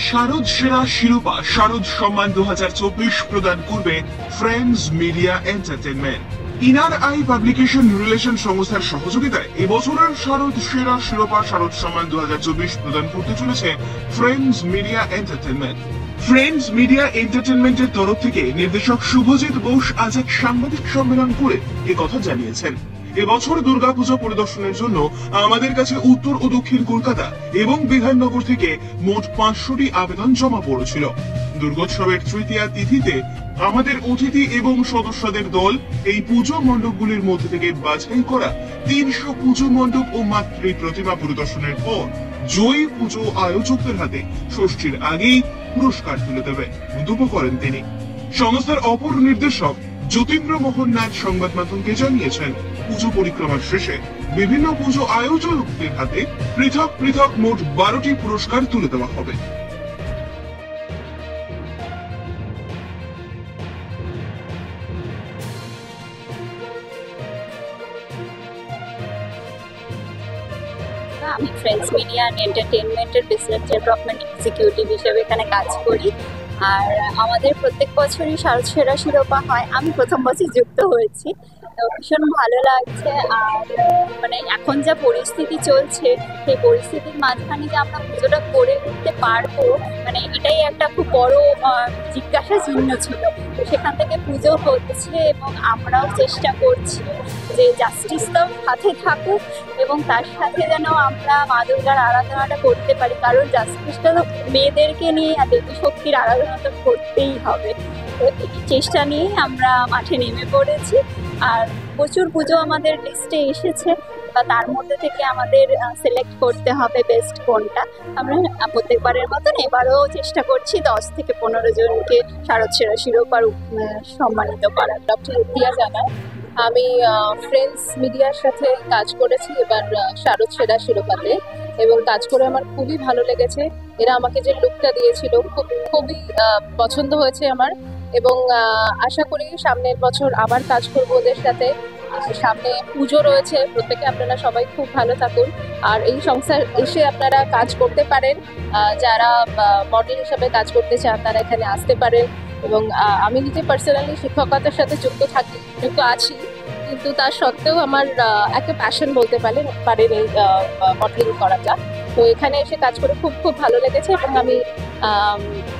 শারদ সেরা শিরোপা শারদ সম্মান 2024 প্রদান করবে friends media entertainment. Inner I publication relation সংস্থার সহযোগিতায় এবছরের শারদ সেরা শিরোপা শারদ সম্মান 2024 প্রদান করতে চলেছে friends media entertainment. Friends media এন্টারটেনমেন্টের তরফ থেকে নির্দেশক শুভজিৎ বোস আজ এক সাংবাদিক সম্মেলন করে একথা জানিয়েছেন। এবছর দুর্গাপুজো পরিদর্শনের জন্য আমাদের কাছে উত্তর ও দক্ষিণ কলকাতা এবং বিধাননগর থেকে মোট 500টি আবেদন জমা পড়েছিল। দুর্গোৎসবের তৃতীয়া তিথিতে আমাদের অতিথি এবং সদস্যদের দল এই পুজো মণ্ডপগুলির মধ্যে থেকে বাছাই করা 300 পুজো মণ্ডপ ও মাতৃ প্রতিমা পরিদর্শনের পর জয়ী পুজো আয়োজকদের হাতে ষষ্ঠীর আগেই পুরস্কার তুলে দেবে মন্তব্য করেন তিনি। সংস্থার অপর নির্দেশক যতীন্দ্র মোহন নাথ সংবাদ মাধ্যমকে জানিয়েছেন, পুজো পরিক্রমার শেষে বিভিন্ন পুজো আয়োজকদের হাতে পৃথক পৃথক মোট 12টি পুরস্কার তুলে দেওয়া হবে। আমি ফ্রেন্ডস মিডিয়া অ্যান্ড এন্টারটেইনমেন্টের বিজনেস ডেভেলপমেন্ট এক্সিকিউটিভ হিসেবে এখানে কাজ করি। আর আমাদের প্রত্যেক বছরই শারদ সেরা শিরোপা হয়। আমি প্রথম বছর যুক্ত হয়েছি, তো ভীষণ ভালো লাগছে। আর মানে এখন যা পরিস্থিতি চলছে, সেই পরিস্থিতির মাঝখানে যে আমরা পুজোটা করে উঠতে পারবো, মানে এটাই একটা খুব বড় জিজ্ঞাসা চিহ্ন ছিল। তো সেখান থেকে পুজো হচ্ছে এবং আমরাও চেষ্টা করছি যে জাস্টিসটাও সাথে থাকুক এবং তার সাথে যেন আমরা মা দুর্গার আরাধনাটা করতে পারি, কারণ জাস্টিসটা তো মেয়েদেরকে নিয়ে আর দেবী শক্তির আরাধনা তো করতেই হবে। তো এই চেষ্টা নিয়েই আমরা মাঠে নেমে পড়েছি। আর প্রচুর পুজো আমাদের লিস্টে এসেছে, বা তার মধ্যে থেকে আমাদের সিলেক্ট করতে হবে বেস্ট কোনটা। আমরা প্রত্যেকবারের মতন এবারও চেষ্টা করছি 10 থেকে 15 জনকে শারদ সেরা শিরোপার সম্মানিত করার। ডক্টর ইতিয়া জানায়, আমি ফ্রেন্ডস মিডিয়ার সাথে কাজ করেছি এবার শারদ সেরা শিরোপাতে, এবং কাজ করে আমার খুবই ভালো লেগেছে। এরা আমাকে যে লুকটা দিয়েছিল খুবই পছন্দ হয়েছে আমার, এবং আশা করি সামনের বছর আবার কাজ করবো ওদের সাথে। সামনে পুজো রয়েছে, প্রত্যেকে আপনারা সবাই খুব ভালো থাকুন। আর এই সংস্থায় এসে আপনারা কাজ করতে পারেন, যারা মডেল হিসাবে কাজ করতে চান তারা এখানে আসতে পারেন। এবং আমি নিজে পার্সোনালি শিক্ষকতার সাথে যুক্ত আছি, কিন্তু তার সত্ত্বেও আমার একটা প্যাশন বলতে পারেন এই মডেলিং করাটা। তো এখানে এসে কাজ করে খুব ভালো লেগেছে, এবং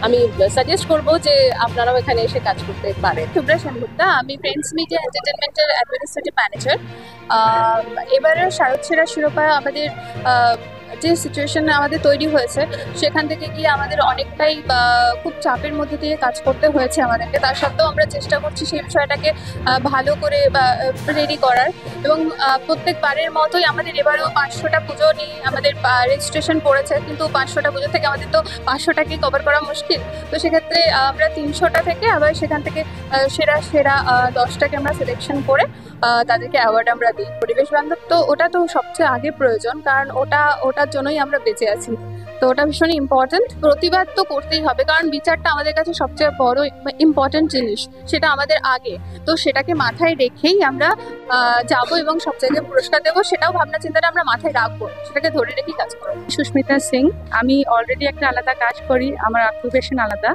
আমি সাজেস্ট করবো যে আপনারাও এখানে এসে কাজ করতে পারেন। শুভ্রা সেনগুপ্তা, আমি ফ্রেন্ডস মিডিয়া এন্টারটেইনমেন্টের অ্যাডমিনিস্ট্রেটিভ ম্যানেজার। এবারের শারদ সেরা শিরোপা আমাদের যে সিচুয়েশন আমাদের তৈরি হয়েছে, সেখান থেকে গিয়ে আমাদের অনেকটাই খুব চাপের মধ্যে দিয়ে কাজ করতে হয়েছে আমাদেরকে। তার সত্ত্বেও আমরা চেষ্টা করছি সেই বিষয়টাকে ভালো করে রেডি করার, এবং প্রত্যেকবারের মতোই আমাদের এবারেও 500টা পুজো নিয়ে আমাদের রেজিস্ট্রেশন পড়েছে, কিন্তু 500টা পুজো থেকে আমাদের তো 500টাকে কভার করা মুশকিল। তো সেক্ষেত্রে আমরা 300টা থেকে আবার সেখান থেকে সেরা 10টাকে আমরা সিলেকশন করে তাদেরকে অ্যাওয়ার্ড আমরা দিই। পরিবেশ বান্ধব তো ওটা তো সবচেয়ে আগে প্রয়োজন, কারণ ওটার জন্যই আমরা বেঁচে আছি। তো ওটা ভীষণ ইম্পর্টেন্ট। প্রতিবাদ তো করতেই হবে, কারণ বিচারটা আমাদের কাছে সবচেয়ে বড় ইম্পর্টেন্ট জিনিস, সেটা আমাদের আগে। তো সেটাকে মাথায় রেখেই আমরা যাবো এবং সব জায়গায় পুরস্কার দেবো, সেটাও ভাবনা চিন্তাটা আমরা মাথায় রাখবো, সেটাকে ধরে রেখেই কাজ করবো। সুস্মিতা সিং, আমি অলরেডি একটা আলাদা কাজ করি, আমার অকুপেশন আলাদা,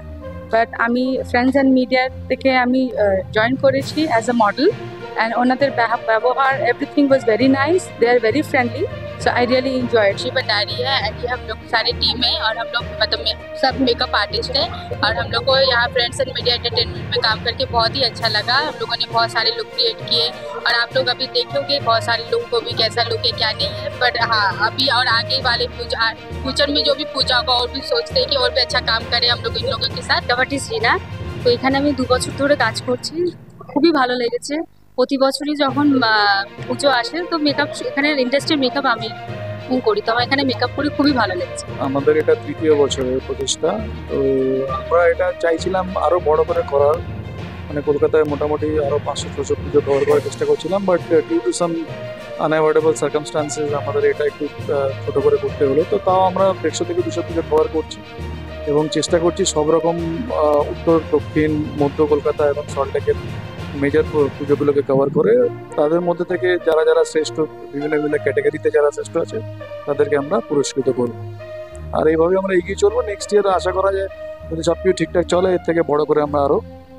বাট আমি ফ্রেন্ডস অ্যান্ড মিডিয়া থেকে আমি জয়েন করেছি অ্যাজ আ মডেল। and ওনাদের ব্যবহার everything was very nice, they are very friendly, so I really enjoyed। Shiva diary है एंड ये हम लोग सारी टीम है, और हम लोग मतलब सब मेकअप आर्टिस्ट हैं, और हम लोग को यहाँ फ्रेंड्स एंड मीडिया एंटरटेनमेंट में काम करके बहुत ही अच्छा लगा। हम लोगों ने बहुत सारे लुक क्रिएट किए, और आप लोग अभी देखोगे बहुत सारे लुक को भी कैसा लुक है क्या नहीं है। बट हाँ, अभी और आगे वाले फ्यूचर में जो भी पूजा होगा और भी सोचते हैं कि और भी अच्छा काम करें हम लोग इन लोगों के साथ। ডক্টর রিনা, তো এখানে আমি 2 বছর ধরে কাজ করছি, খুবই ভালো লেগেছে। প্রতি বছরই যখন পুজো আসে তো মেকআপ, এখানের ইন্ডাস্ট্রির মেকআপ আমি করি, তো আমার এখানে মেকআপ করে খুবই ভালো লেগেছে। আমাদের এটা 3য় বছরের প্রতিষ্ঠা, তো আমরা এটা চাইছিলাম আরো বড় করে করার, মানে কলকাতায় মোটামুটি আরো 500-600 পুজো কভার করার চেষ্টা করছিলাম, but due to some unavoidable circumstances আমাদের এটা একটু ছোট করে করতে হলো। তো তাও আমরা 150 থেকে 200 পুজো কভার করছি, এবং চেষ্টা করছি সব রকম উত্তর, দক্ষিণ, মধ্য কলকাতা এবং সল্টলেকের মেজর পুজোগুলোকে কভার করে তাদের মধ্যে থেকে যারা শ্রেষ্ঠ, বিভিন্ন ক্যাটাগরিতে যারা শ্রেষ্ঠ আছে তাদেরকে আমরা পুরস্কৃত করব। আর এইভাবে আমরা এগিয়ে চলবো। নেক্সট ইয়ার আশা করা যায় যদি সব কিছু ঠিকঠাক চলে, এর থেকে বড় করে আমরা আরো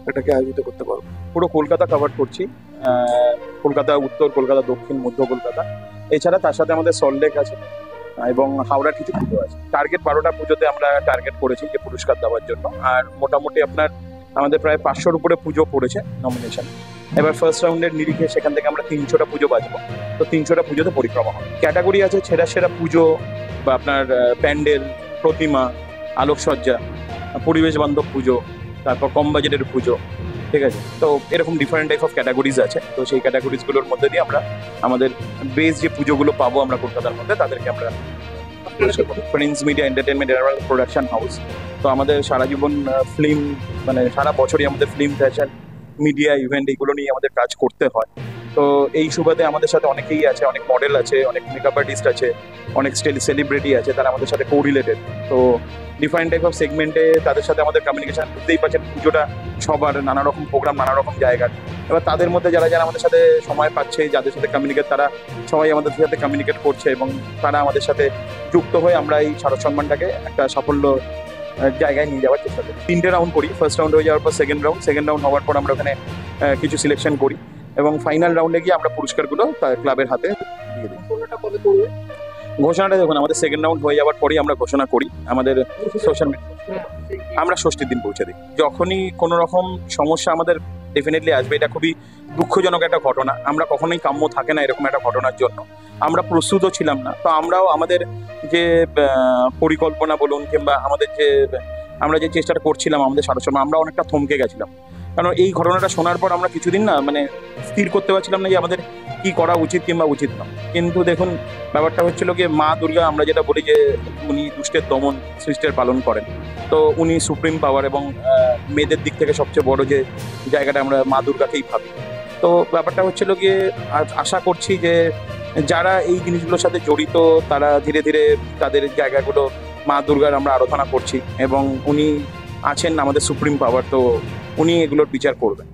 এটাকে আয়োজিত করতে পারবো। পুরো কলকাতা কভার করছি, কলকাতা উত্তর, কলকাতা দক্ষিণ, মধ্য কলকাতা, এছাড়া তার সাথে আমাদের সল্টলেক আছে এবং হাওড়ার কিছু পুজো আছে। টার্গেট 12টা পুজোতে আমরা টার্গেট করেছি যে পুরস্কার দেওয়ার জন্য। আর মোটামুটি আপনার আমাদের প্রায় 500-র উপরে পুজো পড়েছে নমিনেশন। এবার ফার্স্ট রাউন্ডের নিরিখে সেখান থেকে আমরা 300টা পুজো বাঁচবো, তো 300টা পুজোতে পরিক্রমা হবে। ক্যাটাগরি আছে সেরা পুজো বা আপনার প্যান্ডেল, প্রতিমা, আলোকসজ্জা, পরিবেশ বান্ধব পুজো, তারপর কম বাজেটের পুজো, ঠিক আছে। তো এরকম ডিফারেন্ট টাইপ অফ ক্যাটাগরিজ আছে। তো সেই ক্যাটাগরিজগুলোর মধ্যে দিয়ে আমরা আমাদের বেস যে পুজোগুলো পাবো আমরা কলকাতার মধ্যে তাদেরকে আমরা friends media entertainment production house. তো আমাদের সারা জীবন ফিল্ম, মানে সারা বছরই আমাদের ফিল্ম, ফ্যাশন, মিডিয়া, ইভেন্ট এগুলো নিয়ে আমাদের কাজ করতে হয়। তো এই সুবাদে আমাদের সাথে অনেকেই আছে, অনেক মডেল আছে, অনেক মেকআপ আর্টিস্ট আছে, অনেক সেলিব্রিটি আছে, তারা আমাদের সাথে কোরিলেটেড। তো ডিফারেন্ট টাইপ অফ সেগমেন্টে তাদের সাথে আমাদের কমিউনিকেশন, বুঝতেই পারছেন পুজোটা সবার, নানা রকম প্রোগ্রাম, নানা রকম জায়গার। এবার তাদের মধ্যে যারা যারা আমাদের সাথে সময় পাচ্ছে, যাদের সাথে কমিউনিকেট, তারা সবাই আমাদের সাথে কমিউনিকেট করছে এবং তারা আমাদের সাথে যুক্ত হয়ে আমরা এই শারদ সম্মানটাকে একটা সাফল্য জায়গায় নিয়ে যাওয়ার চেষ্টা করি। 3টে রাউন্ড করি। ফার্স্ট রাউন্ড হয়ে যাওয়ার পর সেকেন্ড রাউন্ড হওয়ার পর আমরা ওখানে কিছু সিলেকশন করি এবং ফাইনাল রাউন্ডে গিয়ে আমরা পুরস্কারগুলো ক্লাবের হাতে দিয়ে দিই। ঘোষণাটা দেখুন, আমাদের সেকেন্ড রাউন্ড হয়ে যাওয়ার পরেই আমরা ঘোষণা করি আমাদের সোশ্যাল মিডিয়া। আমরা ষষ্ঠীর দিন পৌঁছে দিই। যখনই কোনো রকম সমস্যা আমাদের ডেফিনেটলি আসবে, এটা খুবই দুঃখজনক একটা ঘটনা। আমরা কখনোই কাম্য থাকে না এরকম একটা ঘটনার জন্য। আমরা প্রস্তুতও ছিলাম না। তো আমরাও আমাদের যে পরিকল্পনা বলুন কিংবা আমাদের যে আমরা যে চেষ্টাটা করছিলাম আমাদের শারদ সম্মান, আমরা অনেকটা থমকে গেছিলাম। কারণ এই ঘটনাটা শোনার পর আমরা কিছুদিন না মানে স্থির করতে পারছিলাম না যে আমাদের কি করা উচিত কিংবা উচিত না। কিন্তু দেখুন ব্যাপারটা হচ্ছিল কি, মা দুর্গা, আমরা যেটা বলি যে উনি দুষ্টের দমন, সৃষ্টের পালন করেন। তো উনি সুপ্রিম পাওয়ার এবং মেয়েদের দিক থেকে সবচেয়ে বড় যে জায়গাটা আমরা মা দুর্গাকেই ভাবি। তো ব্যাপারটা হচ্ছিল গিয়ে আশা করছি যে যারা এই জিনিসগুলোর সাথে জড়িত তারা ধীরে ধীরে তাদের জায়গাগুলো মা দুর্গার আমরা আরাধনা করছি এবং উনি আছেন আমাদের সুপ্রিম পাওয়ার, তো উনি এগুলোর বিচার করবেন।